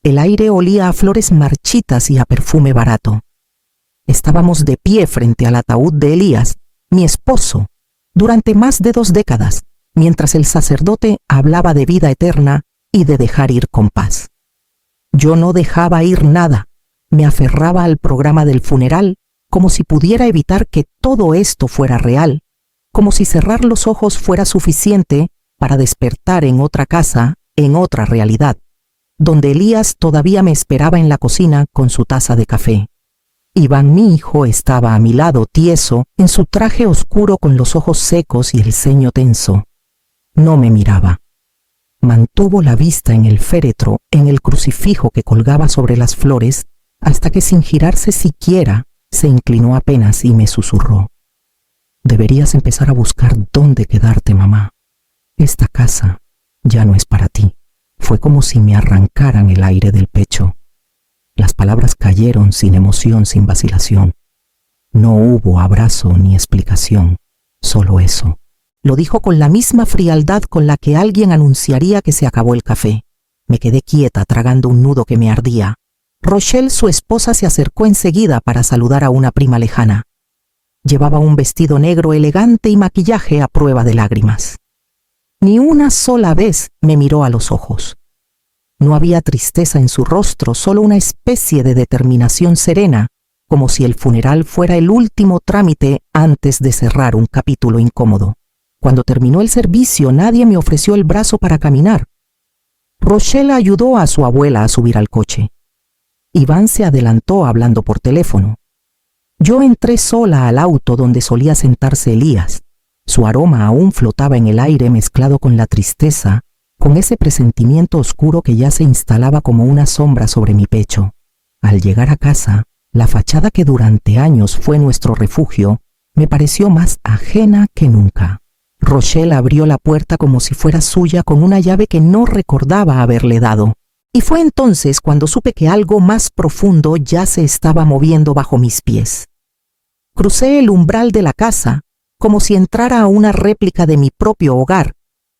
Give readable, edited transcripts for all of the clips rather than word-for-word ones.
El aire olía a flores marchitas y a perfume barato. Estábamos de pie frente al ataúd de Elías, mi esposo, durante más de 2 décadas, mientras el sacerdote hablaba de vida eterna y de dejar ir con paz. Yo no dejaba ir nada, me aferraba al programa del funeral como si pudiera evitar que todo esto fuera real, como si cerrar los ojos fuera suficiente para despertar en otra casa, en otra realidad, donde Elías todavía me esperaba en la cocina con su taza de café. Iván, mi hijo, estaba a mi lado, tieso, en su traje oscuro con los ojos secos y el ceño tenso. No me miraba. Mantuvo la vista en el féretro, en el crucifijo que colgaba sobre las flores, hasta que sin girarse siquiera, se inclinó apenas y me susurró: «Deberías empezar a buscar dónde quedarte, mamá. Esta casa ya no es para ti». Fue como si me arrancaran el aire del pecho. Las palabras cayeron sin emoción, sin vacilación. No hubo abrazo ni explicación, solo eso. Lo dijo con la misma frialdad con la que alguien anunciaría que se acabó el café. Me quedé quieta, tragando un nudo que me ardía. Rochelle, su esposa, se acercó enseguida para saludar a una prima lejana. Llevaba un vestido negro elegante y maquillaje a prueba de lágrimas. Ni una sola vez me miró a los ojos. No había tristeza en su rostro, solo una especie de determinación serena, como si el funeral fuera el último trámite antes de cerrar un capítulo incómodo. Cuando terminó el servicio, nadie me ofreció el brazo para caminar. Rochelle ayudó a su abuela a subir al coche. Iván se adelantó hablando por teléfono. Yo entré sola al auto donde solía sentarse Elías. Su aroma aún flotaba en el aire mezclado con la tristeza, con ese presentimiento oscuro que ya se instalaba como una sombra sobre mi pecho. Al llegar a casa, la fachada que durante años fue nuestro refugio me pareció más ajena que nunca. Rochelle abrió la puerta como si fuera suya con una llave que no recordaba haberle dado. Y fue entonces cuando supe que algo más profundo ya se estaba moviendo bajo mis pies. Crucé el umbral de la casa, como si entrara a una réplica de mi propio hogar,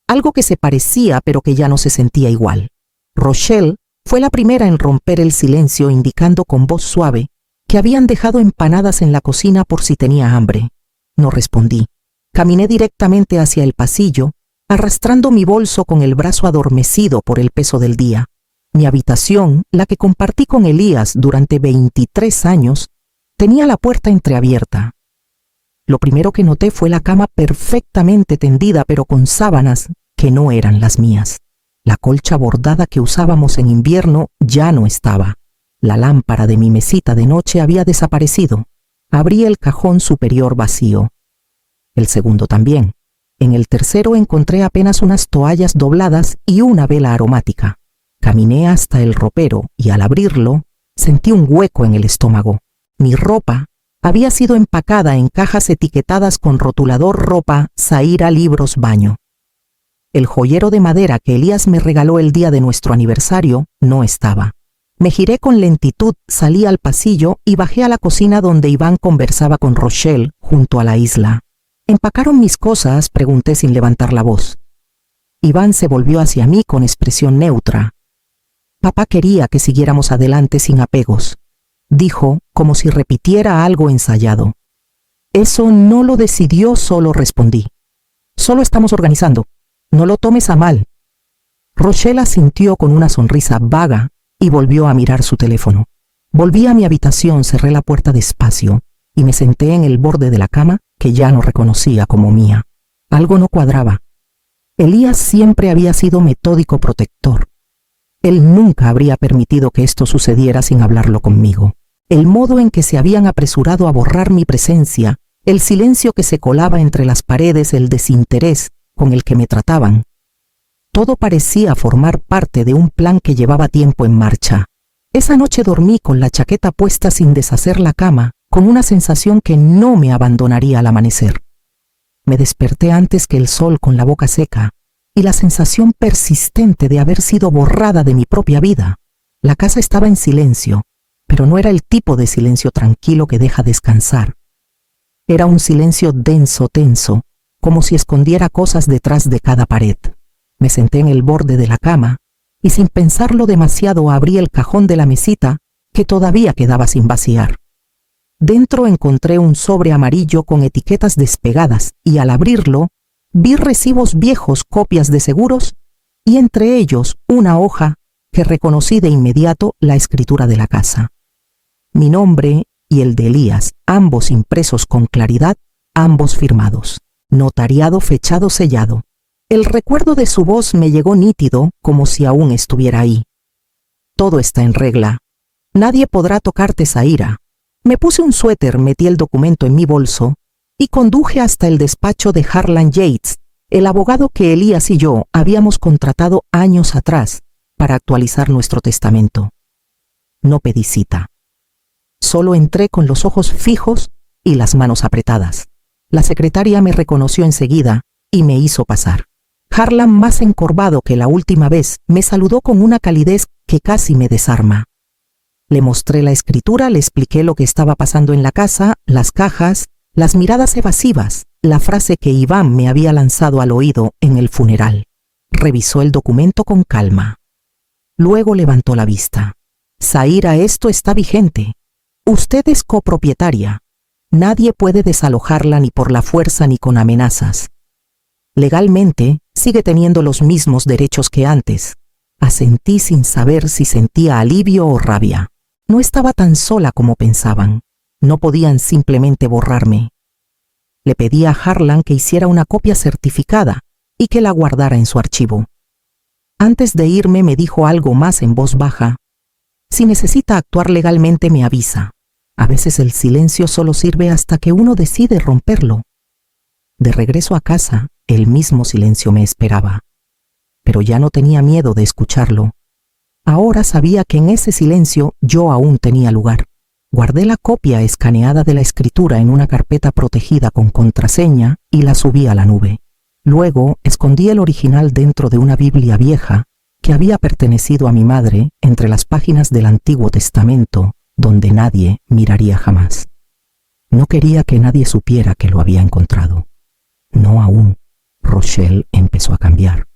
algo que se parecía pero que ya no se sentía igual. Rochelle fue la primera en romper el silencio, indicando con voz suave que habían dejado empanadas en la cocina por si tenía hambre. No respondí. Caminé directamente hacia el pasillo, arrastrando mi bolso con el brazo adormecido por el peso del día. Mi habitación, la que compartí con Elías durante 23 años, tenía la puerta entreabierta. Lo primero que noté fue la cama perfectamente tendida, pero con sábanas que no eran las mías. La colcha bordada que usábamos en invierno ya no estaba. La lámpara de mi mesita de noche había desaparecido. Abrí el cajón superior vacío. El segundo también. En el tercero encontré apenas unas toallas dobladas y una vela aromática. Caminé hasta el ropero y al abrirlo sentí un hueco en el estómago. Mi ropa había sido empacada en cajas etiquetadas con rotulador ropa Zaira Libros Baño. El joyero de madera que Elías me regaló el día de nuestro aniversario no estaba. Me giré con lentitud, salí al pasillo y bajé a la cocina donde Iván conversaba con Rochelle junto a la isla. ¿Empacaron mis cosas?, pregunté sin levantar la voz. Iván se volvió hacia mí con expresión neutra. Papá quería que siguiéramos adelante sin apegos, dijo, como si repitiera algo ensayado. Eso no lo decidió, solo respondí. Solo estamos organizando. No lo tomes a mal. Rochelle asintió con una sonrisa vaga y volvió a mirar su teléfono. Volví a mi habitación, cerré la puerta despacio y me senté en el borde de la cama que ya no reconocía como mía. Algo no cuadraba. Elías siempre había sido metódico protector. Él nunca habría permitido que esto sucediera sin hablarlo conmigo. El modo en que se habían apresurado a borrar mi presencia, el silencio que se colaba entre las paredes, el desinterés con el que me trataban. Todo parecía formar parte de un plan que llevaba tiempo en marcha. Esa noche dormí con la chaqueta puesta sin deshacer la cama, con una sensación que no me abandonaría al amanecer. Me desperté antes que el sol con la boca seca y la sensación persistente de haber sido borrada de mi propia vida. La casa estaba en silencio, pero no era el tipo de silencio tranquilo que deja descansar. Era un silencio denso, tenso, como si escondiera cosas detrás de cada pared. Me senté en el borde de la cama y sin pensarlo demasiado abrí el cajón de la mesita que todavía quedaba sin vaciar. Dentro encontré un sobre amarillo con etiquetas despegadas y al abrirlo vi recibos viejos, copias de seguros y entre ellos una hoja que reconocí de inmediato la escritura de la casa. Mi nombre y el de Elías, ambos impresos con claridad, ambos firmados, notariado, fechado, sellado. El recuerdo de su voz me llegó nítido como si aún estuviera ahí. Todo está en regla. Nadie podrá tocarte, Zaira. Me puse un suéter, metí el documento en mi bolso y conduje hasta el despacho de Harlan Yates, el abogado que Elías y yo habíamos contratado años atrás para actualizar nuestro testamento. No pedí cita. Solo entré con los ojos fijos y las manos apretadas. La secretaria me reconoció enseguida y me hizo pasar. Harlan, más encorvado que la última vez, me saludó con una calidez que casi me desarma. Le mostré la escritura, le expliqué lo que estaba pasando en la casa, las cajas, las miradas evasivas, la frase que Iván me había lanzado al oído en el funeral. Revisó el documento con calma. Luego levantó la vista. Zaira, esto está vigente. Usted es copropietaria. Nadie puede desalojarla ni por la fuerza ni con amenazas. Legalmente, sigue teniendo los mismos derechos que antes. Asentí sin saber si sentía alivio o rabia. No estaba tan sola como pensaban. No podían simplemente borrarme. Le pedí a Harlan que hiciera una copia certificada y que la guardara en su archivo. Antes de irme me dijo algo más en voz baja. Si necesita actuar legalmente, me avisa. A veces el silencio solo sirve hasta que uno decide romperlo. De regreso a casa, el mismo silencio me esperaba. Pero ya no tenía miedo de escucharlo. Ahora sabía que en ese silencio yo aún tenía lugar. Guardé la copia escaneada de la escritura en una carpeta protegida con contraseña y la subí a la nube. Luego escondí el original dentro de una Biblia vieja que había pertenecido a mi madre entre las páginas del Antiguo Testamento, donde nadie miraría jamás. No quería que nadie supiera que lo había encontrado. No aún. Rochelle empezó a cambiar.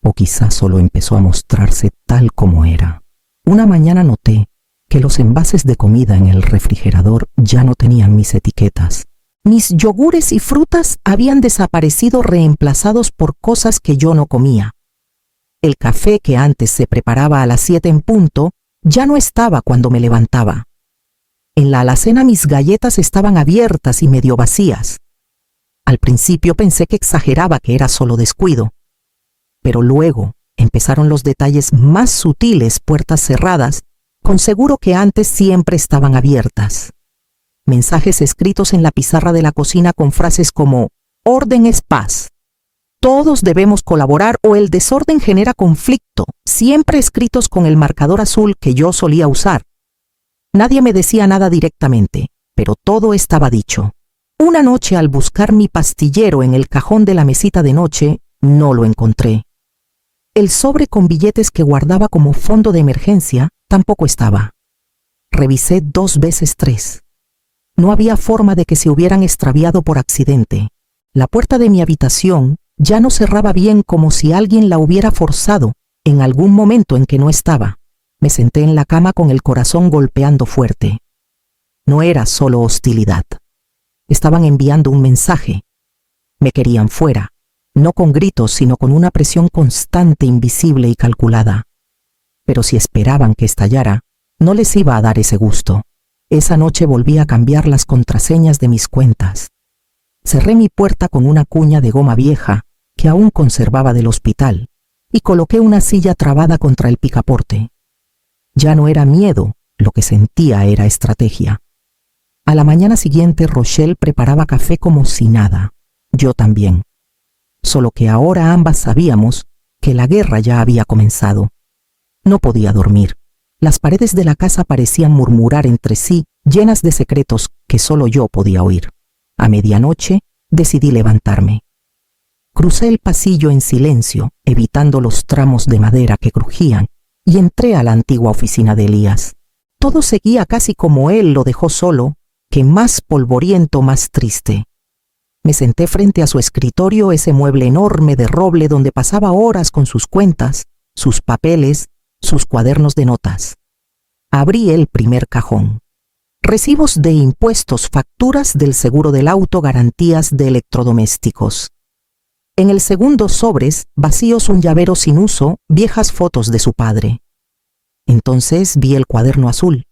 O quizás solo empezó a mostrarse tal como era. Una mañana noté que los envases de comida en el refrigerador ya no tenían mis etiquetas. Mis yogures y frutas habían desaparecido, reemplazados por cosas que yo no comía. El café que antes se preparaba a las 7 en punto ya no estaba cuando me levantaba. En la alacena mis galletas estaban abiertas y medio vacías. Al principio pensé que exageraba, que era solo descuido. Pero luego empezaron los detalles más sutiles, puertas cerradas, con seguro que antes siempre estaban abiertas. Mensajes escritos en la pizarra de la cocina con frases como «Orden es paz», «Todos debemos colaborar» o «El desorden genera conflicto», siempre escritos con el marcador azul que yo solía usar. Nadie me decía nada directamente, pero todo estaba dicho. Una noche, al buscar mi pastillero en el cajón de la mesita de noche, no lo encontré. El sobre con billetes que guardaba como fondo de emergencia tampoco estaba. Revisé 2 veces 3. No había forma de que se hubieran extraviado por accidente. La puerta de mi habitación ya no cerraba bien, como si alguien la hubiera forzado en algún momento en que no estaba. Me senté en la cama con el corazón golpeando fuerte. No era solo hostilidad. Estaban enviando un mensaje. Me querían fuera, no con gritos, sino con una presión constante, invisible y calculada. Pero si esperaban que estallara, no les iba a dar ese gusto. Esa noche volví a cambiar las contraseñas de mis cuentas. Cerré mi puerta con una cuña de goma vieja que aún conservaba del hospital y coloqué una silla trabada contra el picaporte. Ya no era miedo, lo que sentía era estrategia. A la mañana siguiente Rochelle preparaba café como si nada. Yo también. Solo que ahora ambas sabíamos que la guerra ya había comenzado. No podía dormir. Las paredes de la casa parecían murmurar entre sí, llenas de secretos que solo yo podía oír. A medianoche decidí levantarme. Crucé el pasillo en silencio, evitando los tramos de madera que crujían, y entré a la antigua oficina de Elías. Todo seguía casi como él lo dejó, solo que más polvoriento, más triste. Me senté frente a su escritorio, ese mueble enorme de roble donde pasaba horas con sus cuentas, sus papeles, sus cuadernos de notas. Abrí el primer cajón. Recibos de impuestos, facturas del seguro del auto, garantías de electrodomésticos. En el segundo sobres, vacíos, un llavero sin uso, viejas fotos de su padre. Entonces vi el cuaderno azul.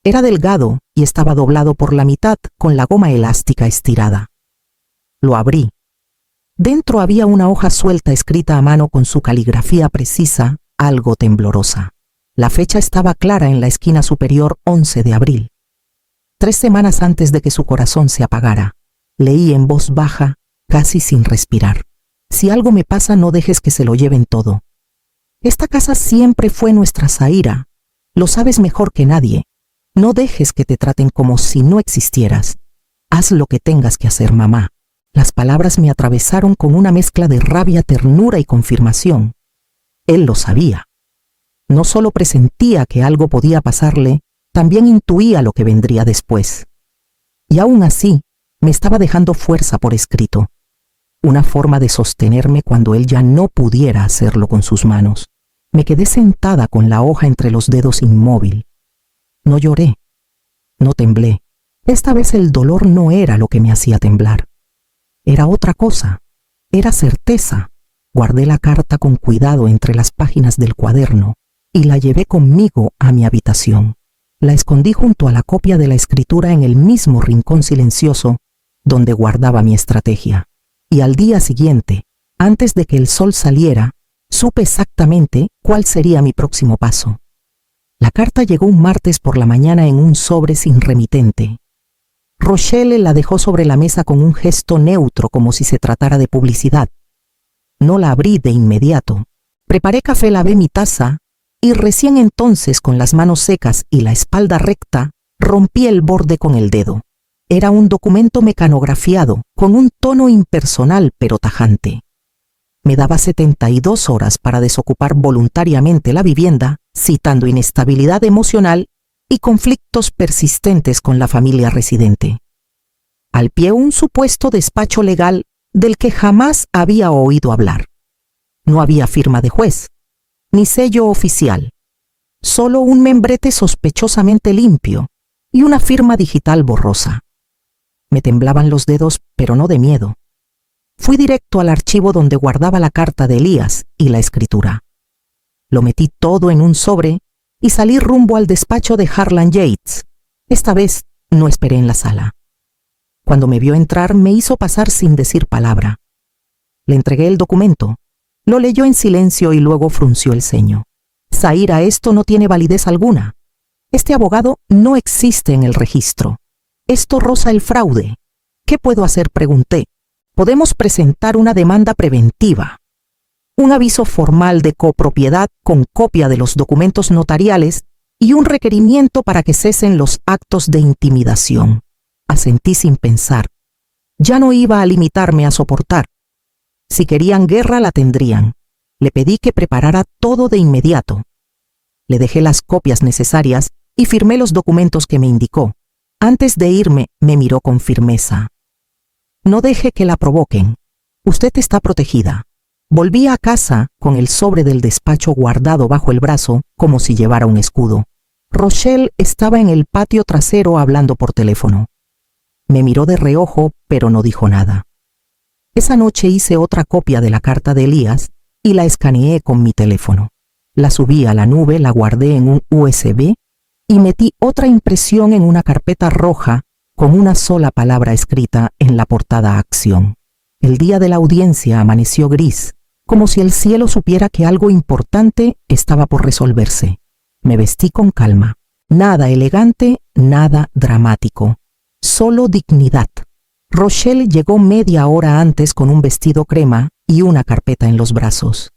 Era delgado y estaba doblado por la mitad con la goma elástica estirada. Lo abrí. Dentro había una hoja suelta escrita a mano con su caligrafía precisa, algo temblorosa. La fecha estaba clara en la esquina superior, 11 de abril. 3 semanas antes de que su corazón se apagara. Leí en voz baja, casi sin respirar. Si algo me pasa, no dejes que se lo lleven todo. Esta casa siempre fue nuestra Zaira. Lo sabes mejor que nadie. No dejes que te traten como si no existieras. Haz lo que tengas que hacer, mamá. Las palabras me atravesaron con una mezcla de rabia, ternura y confirmación. Él lo sabía. No solo presentía que algo podía pasarle, también intuía lo que vendría después. Y aún así, me estaba dejando fuerza por escrito. Una forma de sostenerme cuando él ya no pudiera hacerlo con sus manos. Me quedé sentada con la hoja entre los dedos, inmóvil. No lloré, no temblé. Esta vez el dolor no era lo que me hacía temblar. Era otra cosa, era certeza. Guardé la carta con cuidado entre las páginas del cuaderno y la llevé conmigo a mi habitación. La escondí junto a la copia de la escritura en el mismo rincón silencioso donde guardaba mi estrategia. Y al día siguiente, antes de que el sol saliera, supe exactamente cuál sería mi próximo paso. La carta llegó un martes por la mañana en un sobre sin remitente. Rochelle la dejó sobre la mesa con un gesto neutro, como si se tratara de publicidad. No la abrí de inmediato. Preparé café, lavé mi taza y recién entonces, con las manos secas y la espalda recta, rompí el borde con el dedo. Era un documento mecanografiado, con un tono impersonal pero tajante. Me daba 72 horas para desocupar voluntariamente la vivienda, citando inestabilidad emocional y conflictos persistentes con la familia residente. Al pie, un supuesto despacho legal del que jamás había oído hablar. No había firma de juez, ni sello oficial, solo un membrete sospechosamente limpio y una firma digital borrosa. Me temblaban los dedos, pero no de miedo. Fui directo al archivo donde guardaba la carta de Elías y la escritura. Lo metí todo en un sobre y salí rumbo al despacho de Harlan Yates. Esta vez no esperé en la sala. Cuando me vio entrar, me hizo pasar sin decir palabra. Le entregué el documento. Lo leyó en silencio y luego frunció el ceño. Zaira, esto no tiene validez alguna. Este abogado no existe en el registro. Esto roza el fraude. ¿Qué puedo hacer?, pregunté. Podemos presentar una demanda preventiva. Un aviso formal de copropiedad con copia de los documentos notariales y un requerimiento para que cesen los actos de intimidación. Asentí sin pensar. Ya no iba a limitarme a soportar. Si querían guerra, la tendrían. Le pedí que preparara todo de inmediato. Le dejé las copias necesarias y firmé los documentos que me indicó. Antes de irme, me miró con firmeza. No deje que la provoquen. Usted está protegida. Volví a casa con el sobre del despacho guardado bajo el brazo como si llevara un escudo. Rochelle estaba en el patio trasero hablando por teléfono. Me miró de reojo, pero no dijo nada. Esa noche hice otra copia de la carta de Elías y la escaneé con mi teléfono. La subí a la nube, la guardé en un USB y metí otra impresión en una carpeta roja con una sola palabra escrita en la portada: acción. El día de la audiencia amaneció gris, como si el cielo supiera que algo importante estaba por resolverse. Me vestí con calma. Nada elegante, nada dramático. Solo dignidad. Rochelle llegó media hora antes con un vestido crema y una carpeta en los brazos.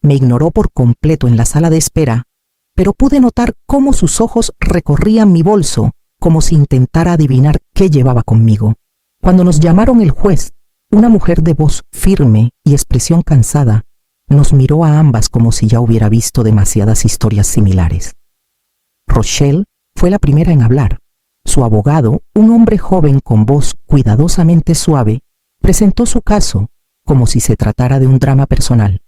Me ignoró por completo en la sala de espera, pero pude notar cómo sus ojos recorrían mi bolso, como si intentara adivinar qué llevaba conmigo. Cuando nos llamaron el juez, una mujer de voz firme y expresión cansada nos miró a ambas como si ya hubiera visto demasiadas historias similares. Rochelle fue la primera en hablar. Su abogado, un hombre joven con voz cuidadosamente suave, presentó su caso como si se tratara de un drama personal.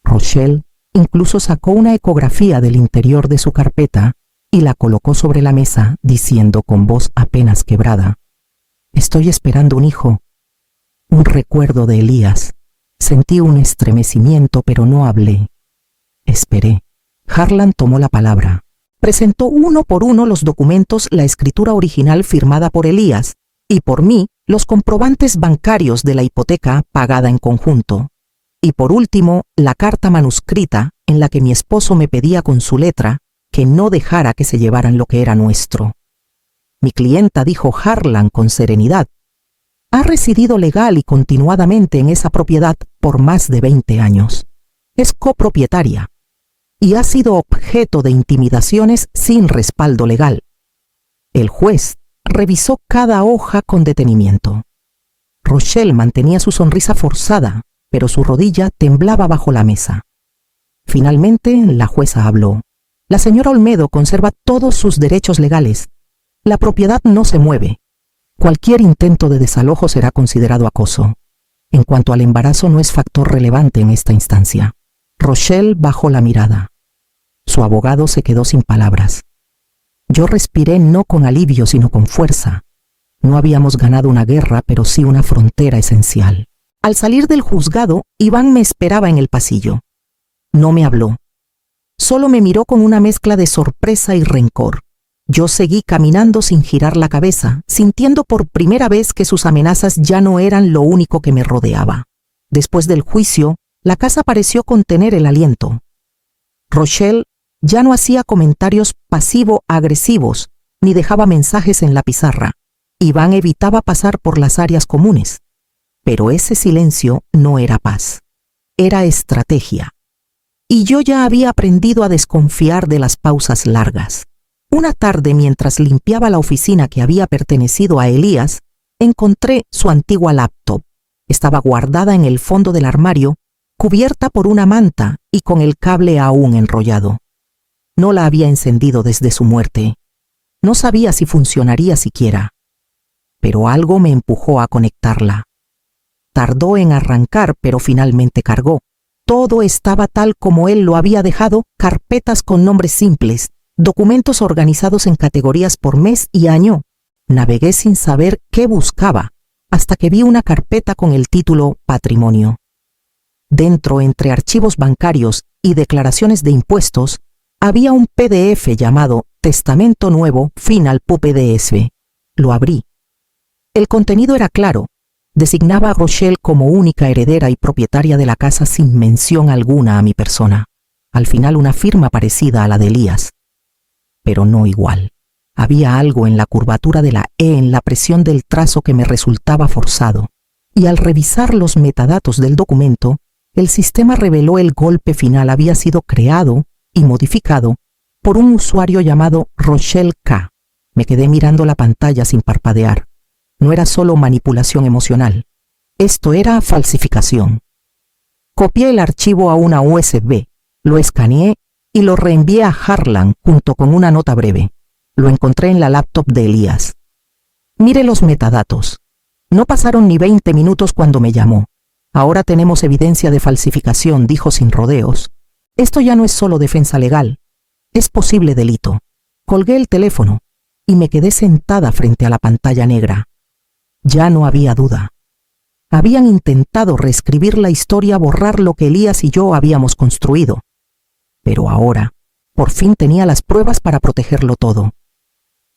Rochelle Incluso sacó una ecografía del interior de su carpeta y la colocó sobre la mesa, diciendo con voz apenas quebrada: «Estoy esperando un hijo». Un recuerdo de Elías. Sentí un estremecimiento, pero no hablé. Esperé. Harlan tomó la palabra. Presentó uno por uno los documentos, la escritura original firmada por Elías y por mí, los comprobantes bancarios de la hipoteca pagada en conjunto. Y por último, la carta manuscrita en la que mi esposo me pedía con su letra que no dejara que se llevaran lo que era nuestro. Mi clienta, dijo Harlan con serenidad, ha residido legal y continuadamente en esa propiedad por más de 20 años. Es copropietaria y ha sido objeto de intimidaciones sin respaldo legal. El juez revisó cada hoja con detenimiento. Rochelle mantenía su sonrisa forzada, pero su rodilla temblaba bajo la mesa. Finalmente, la jueza habló. La señora Olmedo conserva todos sus derechos legales. La propiedad no se mueve. Cualquier intento de desalojo será considerado acoso. En cuanto al embarazo, no es factor relevante en esta instancia. Rochelle bajó la mirada. Su abogado se quedó sin palabras. Yo respiré no con alivio, sino con fuerza. No habíamos ganado una guerra, pero sí una frontera esencial. Al salir del juzgado, Iván me esperaba en el pasillo. No me habló. Solo me miró con una mezcla de sorpresa y rencor. Yo seguí caminando sin girar la cabeza, sintiendo por primera vez que sus amenazas ya no eran lo único que me rodeaba. Después del juicio, la casa pareció contener el aliento. Rochelle ya no hacía comentarios pasivo-agresivos, ni dejaba mensajes en la pizarra. Iván evitaba pasar por las áreas comunes. Pero ese silencio no era paz. Era estrategia. Y yo ya había aprendido a desconfiar de las pausas largas. Una tarde, mientras limpiaba la oficina que había pertenecido a Elías, encontré su antigua laptop. Estaba guardada en el fondo del armario, cubierta por una manta y con el cable aún enrollado. No la había encendido desde su muerte. No sabía si funcionaría siquiera. Pero algo me empujó a conectarla. Tardó en arrancar, pero finalmente cargó. Todo estaba tal como él lo había dejado: carpetas con nombres simples, documentos organizados en categorías por mes y año. Navegué sin saber qué buscaba, hasta que vi una carpeta con el título Patrimonio. Dentro, entre archivos bancarios y declaraciones de impuestos, había un PDF llamado Testamento Nuevo Final PDF. Lo abrí. El contenido era claro. Designaba a Rochelle como única heredera y propietaria de la casa sin mención alguna a mi persona. Al final, una firma parecida a la de Elías. Pero no igual. Había algo en la curvatura de la E, en la presión del trazo, que me resultaba forzado. Y al revisar los metadatos del documento, el sistema reveló el golpe final había sido creado y modificado por un usuario llamado Rochelle K. Me quedé mirando la pantalla sin parpadear. No era solo manipulación emocional. Esto era falsificación. Copié el archivo a una USB, lo escaneé y lo reenvié a Harlan junto con una nota breve. Lo encontré en la laptop de Elías. Mire los metadatos. No pasaron ni 20 minutos cuando me llamó. Ahora tenemos evidencia de falsificación, dijo sin rodeos. Esto ya no es solo defensa legal. Es posible delito. Colgué el teléfono y me quedé sentada frente a la pantalla negra. Ya no había duda. Habían intentado reescribir la historia, borrar lo que Elías y yo habíamos construido. Pero ahora, por fin tenía las pruebas para protegerlo todo.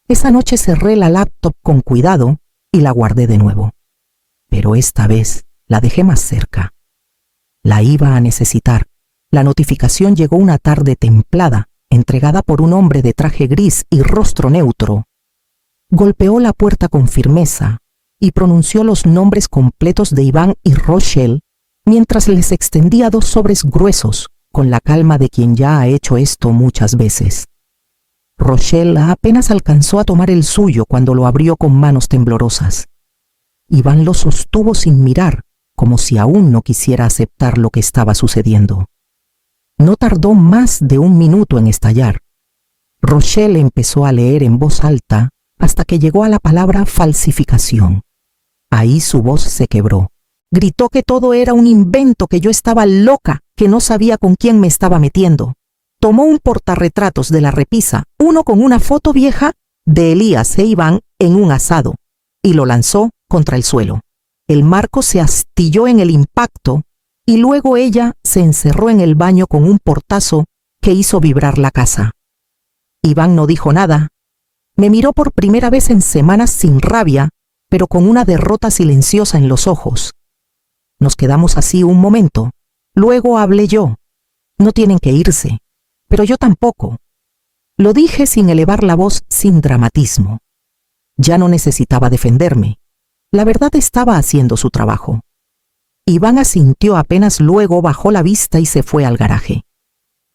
Esa noche cerré la laptop con cuidado y la guardé de nuevo. Pero esta vez la dejé más cerca. La iba a necesitar. La notificación llegó una tarde templada, entregada por un hombre de traje gris y rostro neutro. Golpeó la puerta con firmeza y pronunció los nombres completos de Iván y Rochelle mientras les extendía 2 sobres gruesos, con la calma de quien ya ha hecho esto muchas veces. Rochelle apenas alcanzó a tomar el suyo cuando lo abrió con manos temblorosas. Iván lo sostuvo sin mirar, como si aún no quisiera aceptar lo que estaba sucediendo. No tardó más de 1 minuto en estallar. Rochelle empezó a leer en voz alta hasta que llegó a la palabra falsificación. Ahí su voz se quebró. Gritó que todo era un invento, que yo estaba loca, que no sabía con quién me estaba metiendo. Tomó un portarretratos de la repisa, uno con una foto vieja de Elías e Iván en un asado, y lo lanzó contra el suelo. El marco se astilló en el impacto y luego ella se encerró en el baño con un portazo que hizo vibrar la casa. Iván no dijo nada. Me miró por primera vez en semanas sin rabia, pero con una derrota silenciosa en los ojos. Nos quedamos así un momento. Luego hablé yo. No tienen que irse, pero yo tampoco. Lo dije sin elevar la voz, sin dramatismo. Ya no necesitaba defenderme. La verdad estaba haciendo su trabajo. Iván asintió, apenas luego bajó la vista y se fue al garaje.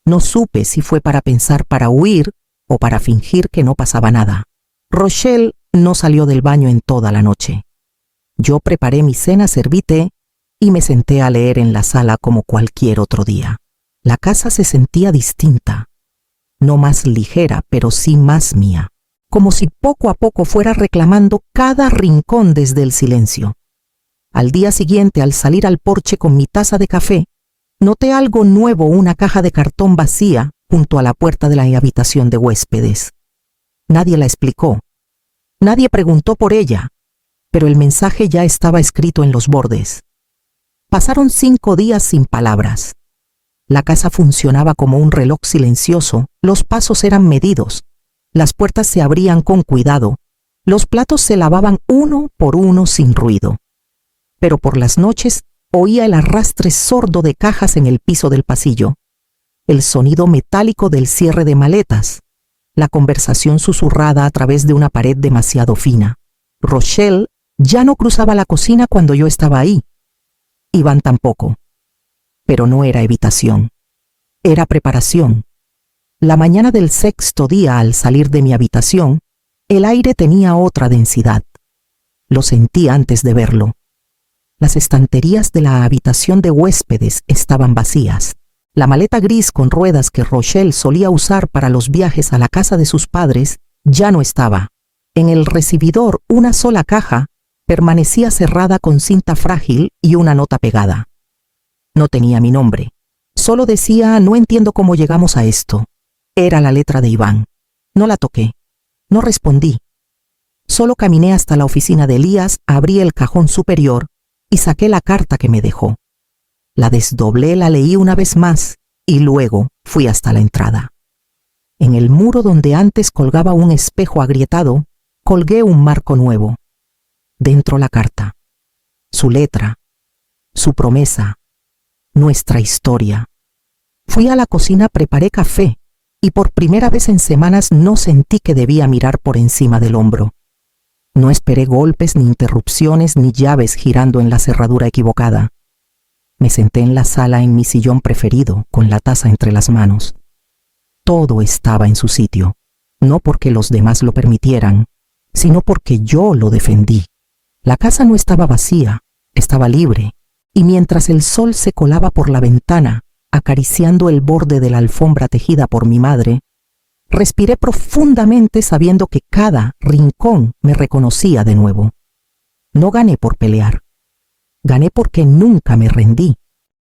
No supe si fue para pensar para huir o para fingir que no pasaba nada. Rochelle no salió del baño en toda la noche. Yo preparé mi cena, serví té y me senté a leer en la sala como cualquier otro día. La casa se sentía distinta. No más ligera, pero sí más mía. Como si poco a poco fuera reclamando cada rincón desde el silencio. Al día siguiente, al salir al porche con mi taza de café, noté algo nuevo, una caja de cartón vacía junto a la puerta de la habitación de huéspedes. Nadie la explicó. Nadie preguntó por ella, pero el mensaje ya estaba escrito en los bordes. Pasaron 5 días sin palabras. La casa funcionaba como un reloj silencioso, los pasos eran medidos, las puertas se abrían con cuidado, los platos se lavaban uno por uno sin ruido. Pero por las noches oía el arrastre sordo de cajas en el piso del pasillo, el sonido metálico del cierre de maletas, la conversación susurrada a través de una pared demasiado fina. Rochelle ya no cruzaba la cocina cuando yo estaba ahí. Iván tampoco. Pero no era evitación. Era preparación. La mañana del 6.º día, al salir de mi habitación, el aire tenía otra densidad. Lo sentí antes de verlo. Las estanterías de la habitación de huéspedes estaban vacías. La maleta gris con ruedas que Rochelle solía usar para los viajes a la casa de sus padres ya no estaba. En el recibidor, una sola caja permanecía cerrada con cinta frágil y una nota pegada. No tenía mi nombre. Solo decía: no entiendo cómo llegamos a esto. Era la letra de Iván. No la toqué. No respondí. Solo caminé hasta la oficina de Elías, abrí el cajón superior y saqué la carta que me dejó. La desdoblé, la leí una vez más y luego fui hasta la entrada. En el muro donde antes colgaba un espejo agrietado, colgué un marco nuevo. Dentro la carta. Su letra. Su promesa. Nuestra historia. Fui a la cocina, preparé café y por primera vez en semanas no sentí que debía mirar por encima del hombro. No esperé golpes, ni interrupciones, ni llaves girando en la cerradura equivocada. Me senté en la sala en mi sillón preferido, con la taza entre las manos. Todo estaba en su sitio, no porque los demás lo permitieran, sino porque yo lo defendí. La casa no estaba vacía, estaba libre, y mientras el sol se colaba por la ventana, acariciando el borde de la alfombra tejida por mi madre, respiré profundamente sabiendo que cada rincón me reconocía de nuevo. No gané por pelear. Gané porque nunca me rendí.